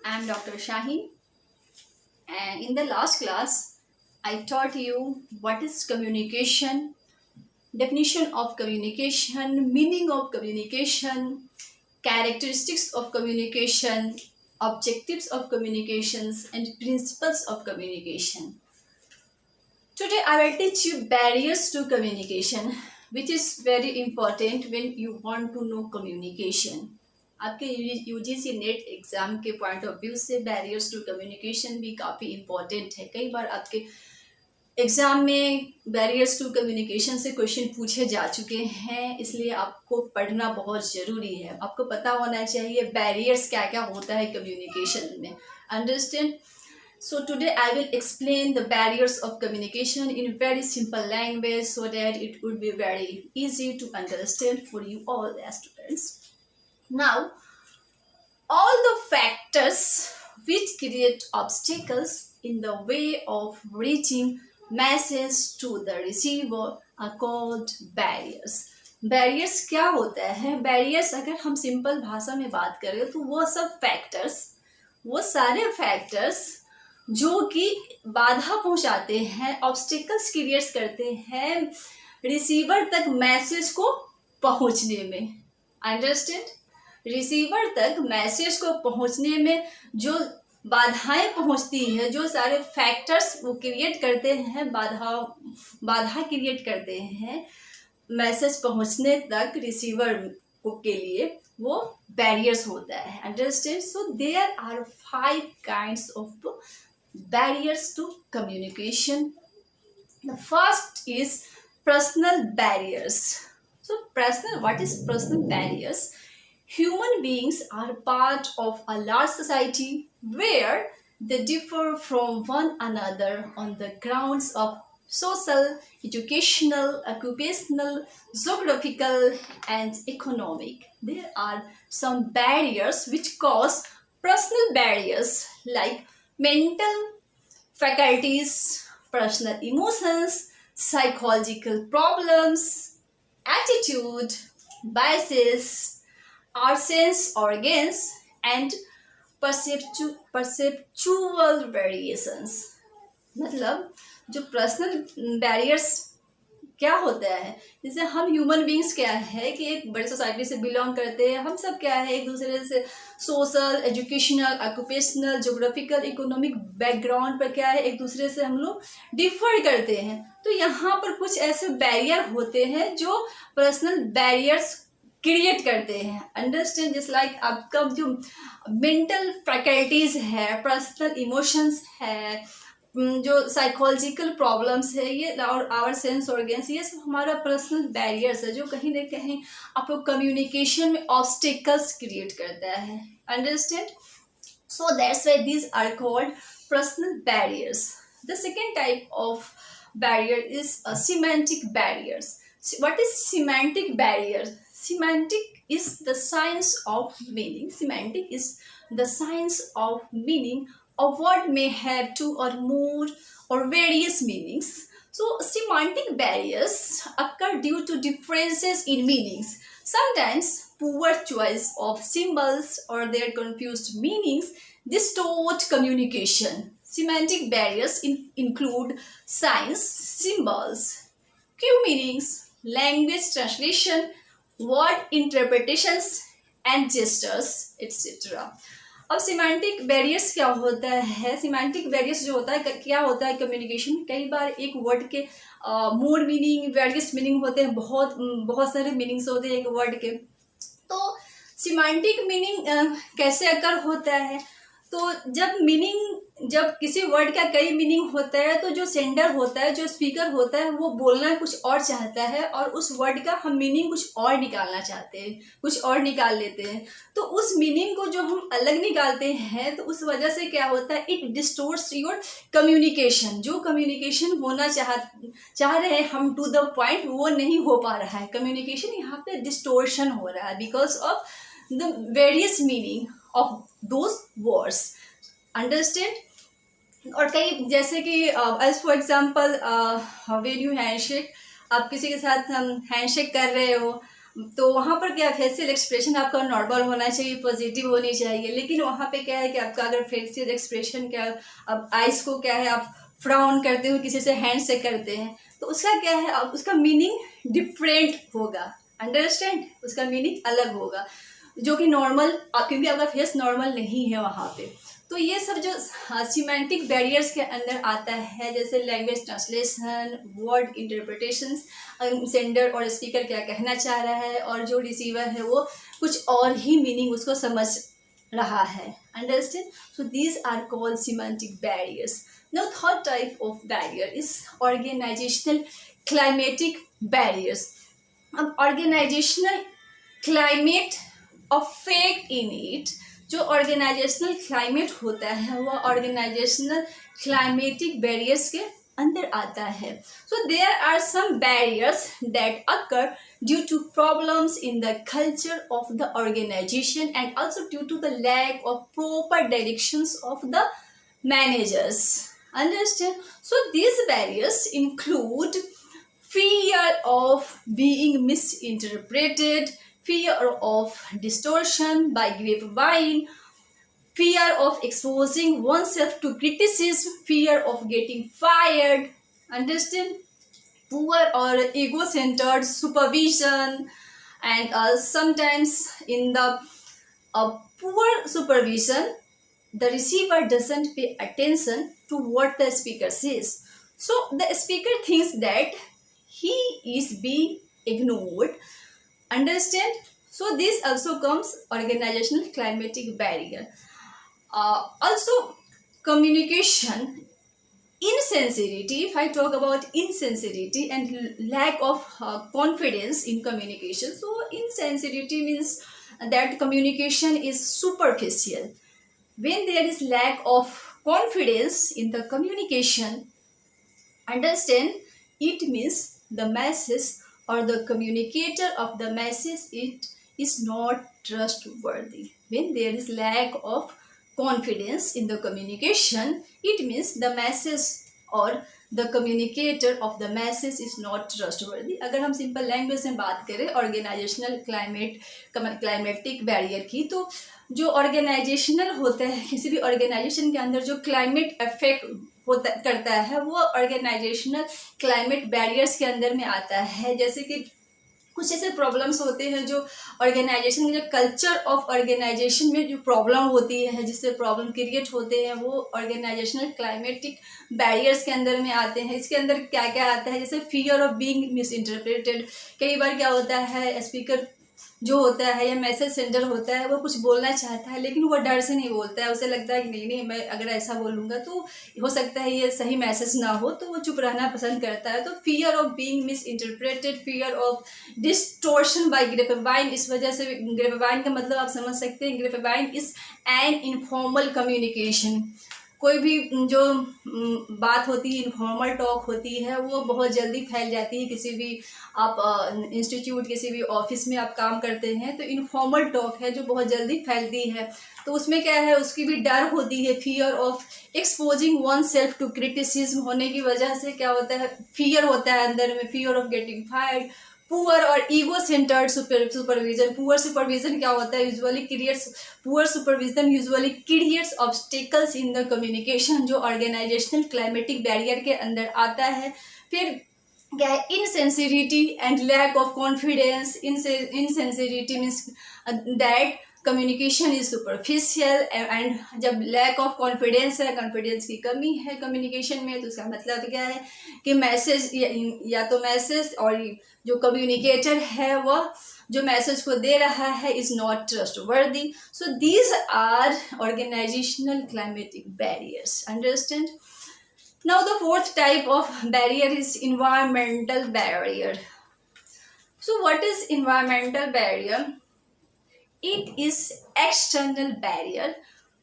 I am Dr. Shaheen, and in the last class, I taught you what is communication, definition of communication, meaning of communication, characteristics of communication, objectives of communications, and principles of communication. Today, I will teach you barriers to communication, which is very important when you want to know communication. आपके UGC net exam के point of view से barriers to communication भी काफ़ी important है। कई बार आपके exam में barriers to communication से क्वेश्चन पूछे जा चुके हैं, इसलिए आपको पढ़ना बहुत ज़रूरी है। आपको पता होना चाहिए बैरियर्स क्या क्या होता है कम्युनिकेशन में। Understand? So today I will explain the barriers of communication in very simple language so that it would be very easy to understand for you all as students. Now, all the factors which create obstacles in the way of reaching message to the receiver are called barriers. Barriers क्या होता है? Barriers अगर हम simple भाषा में बात करें तो वो सब फैक्टर्स, वो सारे फैक्टर्स जो कि बाधा पहुंचाते हैं, ऑब्स्टिकल्स क्रिएट करते हैं रिसीवर तक मैसेज को पहुंचने में। अंडरस्टैंड? रिसीवर तक मैसेज को पहुंचने में जो बाधाएं पहुंचती है, जो सारे फैक्टर्स वो क्रिएट करते हैं, बाधा क्रिएट करते हैं मैसेज पहुंचने तक रिसीवर के लिए, वो बैरियर्स होता है। Understand? So there are 5 kinds of barriers to communication. The first is personal barriers. So what is personal barriers? Human beings are part of a large society where they differ from one another on the grounds of social, educational, occupational, geographical, and economic. There are some barriers which cause personal barriers like mental faculties, personal emotions, psychological problems, attitude, biases, our sense organs, and perceptual variations. मतलब जो personal barriers क्या होता है, जैसे हम human beings क्या है कि एक बड़ी सोसाइटी से बिलोंग करते हैं, हम सब क्या है एक दूसरे से social, educational, occupational, geographical, economic background पर क्या है एक दूसरे से हम लोग डिफर करते हैं। तो यहाँ पर कुछ ऐसे बैरियर होते हैं जो पर्सनल बैरियर्स क्रिएट करते हैं। अंडरस्टैंड? जस्ट लाइक आपका जो मेंटल फैकल्टीज है, पर्सनल इमोशंस है, जो साइकोलॉजिकल प्रॉब्लम्स है, ये और आवर सेंस ऑर्गन्स, ये सब हमारा पर्सनल बैरियर्स है जो कहीं ना कहीं आपको कम्युनिकेशन में ऑब्स्टिकल्स क्रिएट करता है। Understand? So that's why these are called personal barriers. The second type of barrier is semantic barriers. What is semantic barrier? Semantic is the science of meaning. Semantic is the science of meaning. A word may have 2 or more or various meanings. So semantic barriers occur due to differences in meanings. Sometimes poor choice of symbols or their confused meanings distort communication. Semantic barriers include signs, symbols, cue meanings, language translation, word interpretations, and gestures, etc. अब semantic barriers क्या होता है? Semantic barriers जो होता है क्या होता है कम्युनिकेशन में, कई बार एक वर्ड के मोर मीनिंग, वेरियस मीनिंग होते हैं, बहुत सारे मीनिंग्स होते हैं एक वर्ड के। तो सिमेंटिक मीनिंग कैसे अकर होता है? तो जब किसी वर्ड का कई मीनिंग होता है तो जो सेंडर होता है, जो स्पीकर होता है, वो बोलना कुछ और चाहता है और उस वर्ड का हम मीनिंग कुछ और निकालना चाहते हैं, कुछ और निकाल लेते हैं। तो उस मीनिंग को जो हम अलग निकालते हैं तो उस वजह से क्या होता है, इट डिस्टोर्ट्स योर कम्युनिकेशन। जो कम्युनिकेशन होना चाह रहे हैं हम टू द पॉइंट, वो नहीं हो पा रहा है। कम्युनिकेशन यहाँ पे डिस्टोर्शन हो रहा है because of the various meaning of those words. Understand? और कई जैसे कि as for example when you handshake, आप किसी के साथ हैंडशेक कर रहे हो तो वहाँ पर क्या फेशियल एक्सप्रेशन आपका नॉर्मल होना चाहिए, पॉजिटिव होनी चाहिए, लेकिन वहाँ पे क्या है कि आपका अगर फेशियल एक्सप्रेशन क्या, अब आइस को क्या है आप फ्राउन करते हो, किसी से हैंड से करते हैं, तो उसका क्या है, अब उसका मीनिंग डिफरेंट होगा, अंडरस्टैंड, उसका मीनिंग अलग होगा, जो कि नॉर्मल, क्योंकि आपका फेस नॉर्मल नहीं है वहाँ पे। तो ये सब जो सिमेंटिक बैरियर्स के अंदर आता है, जैसे language translation, word interpretations, sender और स्पीकर क्या कहना चाह रहा है और जो रिसीवर है वो कुछ और ही मीनिंग उसको समझ रहा है, understand. So these are called semantic barriers. Now third type of barrier is organisational climatic barriers. अब organisational climate affect in it, जो ऑर्गेनाइजेशनल क्लाइमेट होता है वह ऑर्गेनाइजेशनल क्लाइमेटिक बैरियर्स के अंदर आता है। So there are some barriers that occur due to problems in the culture of the organisation and also due to the lack of proper directions of the managers, understand? So these barriers include fear of being misinterpreted, fear of distortion by grapevine, fear of exposing oneself to criticism, fear of getting fired, understand? Poor or ego-centered supervision, and sometimes in the poor supervision, the receiver doesn't pay attention to what the speaker says. So the speaker thinks that he is being ignored. Understand? So this also comes organizational climatic barrier. Also, communication insincerity. If I talk about insincerity and lack of confidence in communication, so insincerity means that communication is superficial. When there is lack of confidence in the communication, understand, it means the message or the communicator of the message, it is not trustworthy. When there is lack of confidence in the communication, it means the message or the communicator of the message is not trustworthy. अगर हम simple language में बात करें organisational climatic barrier की, तो जो organisational होता है, किसी भी ऑर्गेनाइजेशन के अंदर जो क्लाइमेट इफेक्ट होता करता है वो ऑर्गेनाइजेशनल क्लाइमेट बैरियर्स के अंदर में आता है। जैसे कि कुछ ऐसे प्रॉब्लम्स होते हैं जो ऑर्गेनाइजेशन के, जो कल्चर ऑफ ऑर्गेनाइजेशन में जो प्रॉब्लम होती है, जिससे प्रॉब्लम क्रिएट होते हैं, वो ऑर्गेनाइजेशनल क्लाइमेटिक बैरियर्स के अंदर में आते हैं। इसके अंदर क्या क्या आता है, जैसे fear of being miss interpreted. कई बार क्या होता है, स्पीकर जो होता है या मैसेज सेंडर होता है वो कुछ बोलना चाहता है, लेकिन वो डर से नहीं बोलता है, उसे लगता है कि नहीं मैं अगर ऐसा बोलूँगा तो हो सकता है ये सही मैसेज ना हो, तो वो चुप रहना पसंद करता है। तो fear of being misinterpreted, fear of distortion by grapevine. इस वजह से ग्रेपेवाइन का मतलब आप समझ सकते हैं, ग्रेपेवाइन इज एन इनफॉर्मल कम्युनिकेशन। कोई भी जो बात होती है, इनफॉर्मल टॉक होती है, वो बहुत जल्दी फैल जाती है। किसी भी आप इंस्टीट्यूट, किसी भी ऑफिस में आप काम करते हैं तो इनफॉर्मल टॉक है जो बहुत जल्दी फैलती है, तो उसमें क्या है, उसकी भी डर होती है। Fear of exposing oneself to criticism होने की वजह से क्या होता है, फियर होता है अंदर में, fear of getting fired. Poor और ego centred supervision. Poor supervision क्या होता है, usually creates, poor supervision usually creates obstacles in the communication, जो ऑर्गेनाइजेशनल क्लाइमेटिक बैरियर के अंदर आता है। फिर क्या है, insensitivity and lack of confidence. Insensitivity means that communication is superficial, and जब लैक ऑफ कॉन्फिडेंस है, कॉन्फिडेंस की कमी है कम्युनिकेशन में, तो उसका मतलब क्या है कि मैसेज या तो मैसेज और जो कम्युनिकेटर है वह जो मैसेज को दे रहा है is not trustworthy. So these are organisational climatic barriers, understand. Now the fourth type of barrier is environmental barrier. So what is environmental barrier? It is external barrier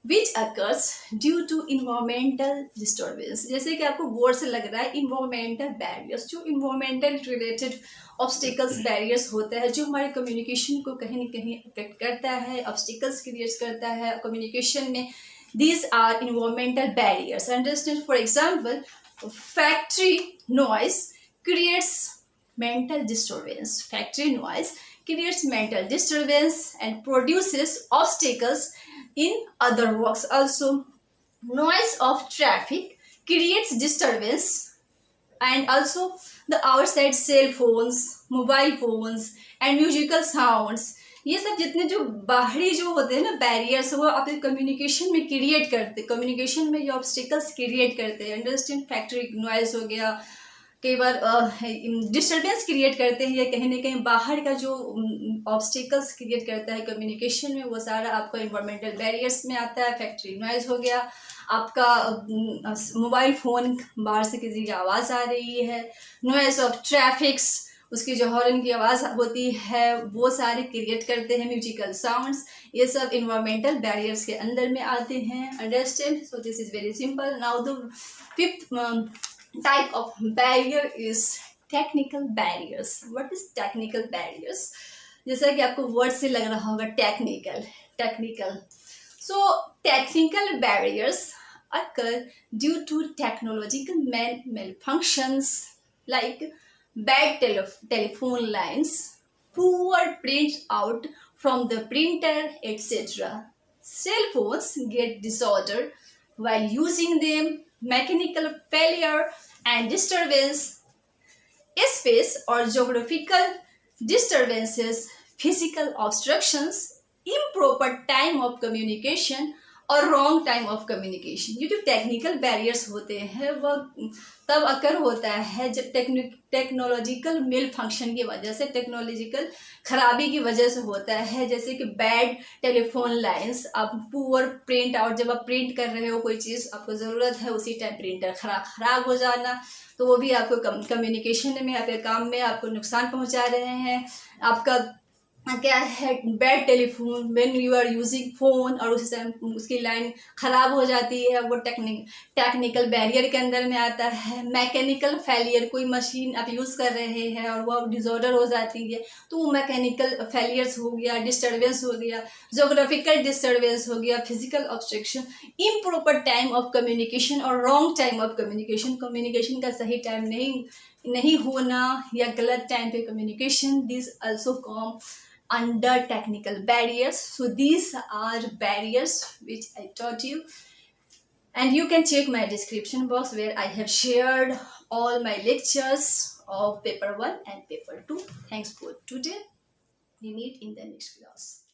which occurs due to environmental disturbance. जैसे कि आपको board से लग रहा है environmental barriers, जो environmental related obstacles barriers होता है, जो हमारे communication को कहीं न कहीं affect करता है, obstacles create करता है communication में। These are environmental barriers. Understand? For example, factory noise creates mental disturbance. Factory noise creates mental disturbance and produces obstacles in other works. Also, noise of traffic creates disturbance, and also the outside cell phones, mobile phones and musical sounds, ये सब जितने जो बाहरी जो होते हैं ना barriers, वो आप कम्युनिकेशन में क्रिएट करते, कम्युनिकेशन में ये ऑब्स्टिकल्स क्रिएट करते हैं। अंडरस्टैंड, फैक्ट्री नॉइज हो गया, कई बार डिस्टर्बेंस क्रिएट करते हैं, या कहीं ना कहीं बाहर का जो ऑब्स्टिकल्स क्रिएट करता है कम्युनिकेशन में, वो सारा आपका इन्वायरमेंटल बैरियर्स में आता है। फैक्ट्री नॉइज हो गया, आपका मोबाइल फ़ोन बाहर से किसी की आवाज़ आ रही है, नॉइज ऑफ ट्रैफिक्स, उसकी जो हॉर्न की आवाज़ होती है, वो सारे क्रिएट करते हैं। म्यूजिकल साउंड्स, ये सब इन्वायरमेंटल बैरियर्स के अंदर में आते हैं। Understand, so this is very simple. Now the fifth type of barrier is technical barriers. What is technical barriers? जैसा कि आपको वर्ड से लग रहा होगा technical. So technical barriers occur due to technological malfunctions like bad telephone lines, poor print out from the printer, etc. Cell phones get disordered while using them, mechanical failure and disturbance, space or geographical disturbances, physical obstructions, improper time of communication और wrong time of communication. ये जो technical barriers होते हैं वो तब अकर होता है जब टेक्नोलॉजिकल मेल फंक्शन की वजह से, टेक्नोलॉजिकल खराबी की वजह से होता है। जैसे कि बैड टेलीफोन लाइंस, आप पुअर प्रिंट आउट, जब आप प्रिंट कर रहे हो कोई चीज़ आपको ज़रूरत है, उसी टाइम प्रिंटर खराब हो जाना, तो वो भी आपको कम्युनिकेशन में, आपके काम में आपको नुकसान पहुंचा रहे हैं। आपका क्या है, bad telephone, when you are using phone और उस टाइम उसकी लाइन ख़राब हो जाती है, वो टेक्निकल बैरियर के अंदर में आता है। मैकेनिकल फेलियर, कोई मशीन आप यूज़ कर रहे हैं और वो डिसऑर्डर हो जाती है, तो वो मैकेनिकल फेलियर्स हो गया, डिस्टर्बेंस हो गया, जोग्राफिकल डिस्टर्बेंस हो गया, physical obstruction, improper time of communication और wrong time of communication, communication का सही टाइम नहीं होना या गलत टाइम पे communication, this also come under technical barriers. So these are barriers which I taught you, and you can check my description box where I have shared all my lectures of paper 1 and paper 2. Thanks for today. We meet in the next class.